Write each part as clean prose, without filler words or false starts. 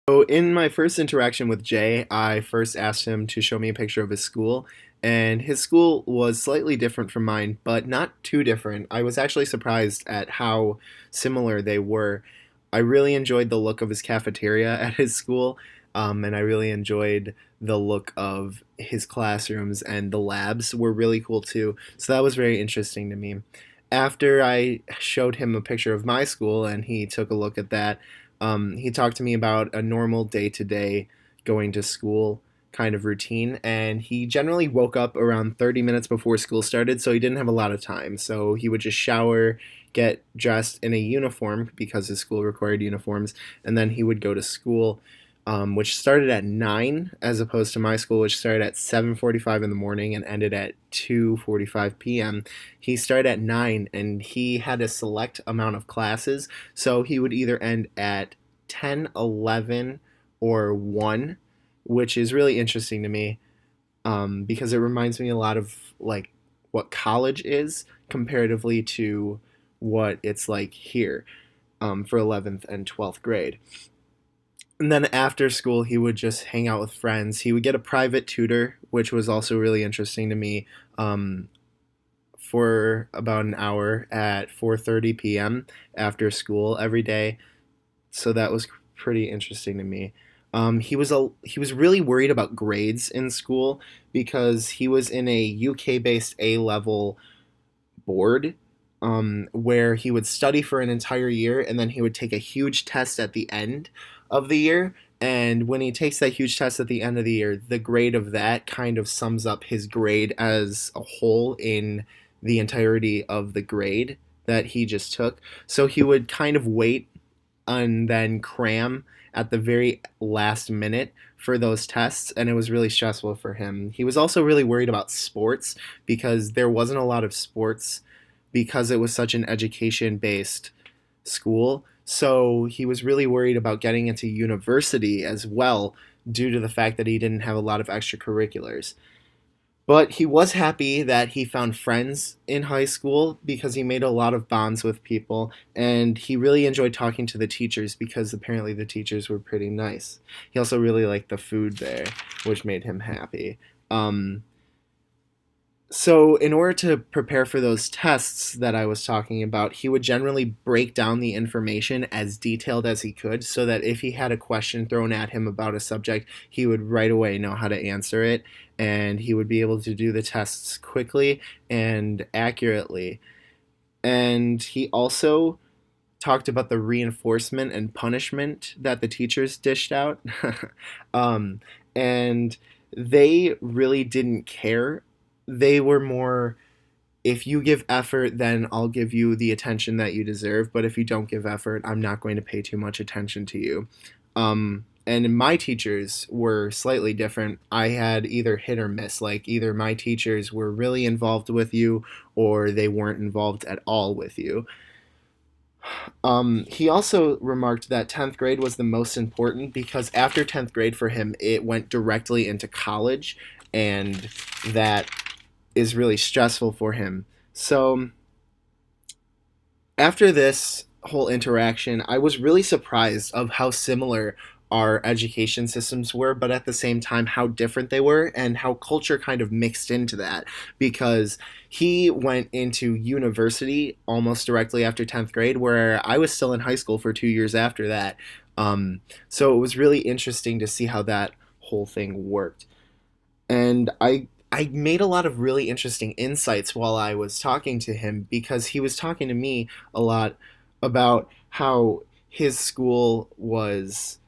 So in my first interaction with Jay, I first asked him to show me a picture of his school, and his school was slightly different from mine, but not too different. I was actually surprised at how similar they were. I really enjoyed the look of his cafeteria at his school, and I really enjoyed the look of his classrooms, and the labs were really cool too. So that was very interesting to me. After I showed him a picture of my school and he took a look at that, he talked to me about a normal day to day going to school kind of routine. And he generally woke up around 30 minutes before school started, so he didn't have a lot of time. So he would just shower, get dressed in a uniform because his school required uniforms, and then he would go to school. Which started at 9 as opposed to my school, which started at 7:45 in the morning and ended at 2:45 p.m. He started at 9 and he had a select amount of classes, so he would either end at 10, 11, or 1, which is really interesting to me, because it reminds me a lot of like what college is comparatively to what it's like here, for 11th and 12th grade. And then after school, he would just hang out with friends. He would get a private tutor, which was also really interesting to me, for about an hour at 4:30 p.m. after school every day. So that was pretty interesting to me. He was really worried about grades in school because he was in a UK based A level board, where he would study for an entire year and then he would take a huge test at the end of the year. And when he takes that huge test at the end of the year, the grade of that kind of sums up his grade as a whole in the entirety of the grade that he just took. So he would kind of wait and then cram at the very last minute for those tests, and it was really stressful for him. He was also really worried about sports because there wasn't a lot of sports because it was such an education based school. So he was really worried about getting into university as well due to the fact that he didn't have a lot of extracurriculars. But he was happy that he found friends in high school because he made a lot of bonds with people, and he really enjoyed talking to the teachers because apparently the teachers were pretty nice. He also really liked the food there, which made him happy. So, in order to prepare for those tests that I was talking about, he would generally break down the information as detailed as he could so that if he had a question thrown at him about a subject, he would right away know how to answer it and he would be able to do the tests quickly and accurately. And he also talked about the reinforcement and punishment that the teachers dished out. um, and they really didn't care. They were more, if you give effort, then I'll give you the attention that you deserve. But if you don't give effort, I'm not going to pay too much attention to you. And my teachers were slightly different. I had either hit or miss. Like either my teachers were really involved with you or they weren't involved at all with you. He also remarked that 10th grade was the most important because after 10th grade for him, it went directly into college, and that is really stressful for him. So after this whole interaction, I was really surprised of how similar our education systems were, but at the same time how different they were and how culture kind of mixed into that because he went into university almost directly after 10th grade, where I was still in high school for 2 years after that. So it was really interesting to see how that whole thing worked. And I made a lot of really interesting insights while I was talking to him because he was talking to me a lot about how his school was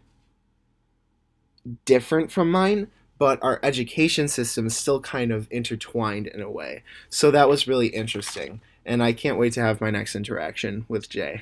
different from mine, but our education system is still kind of intertwined in a way. So that was really interesting, and I can't wait to have my next interaction with Jay.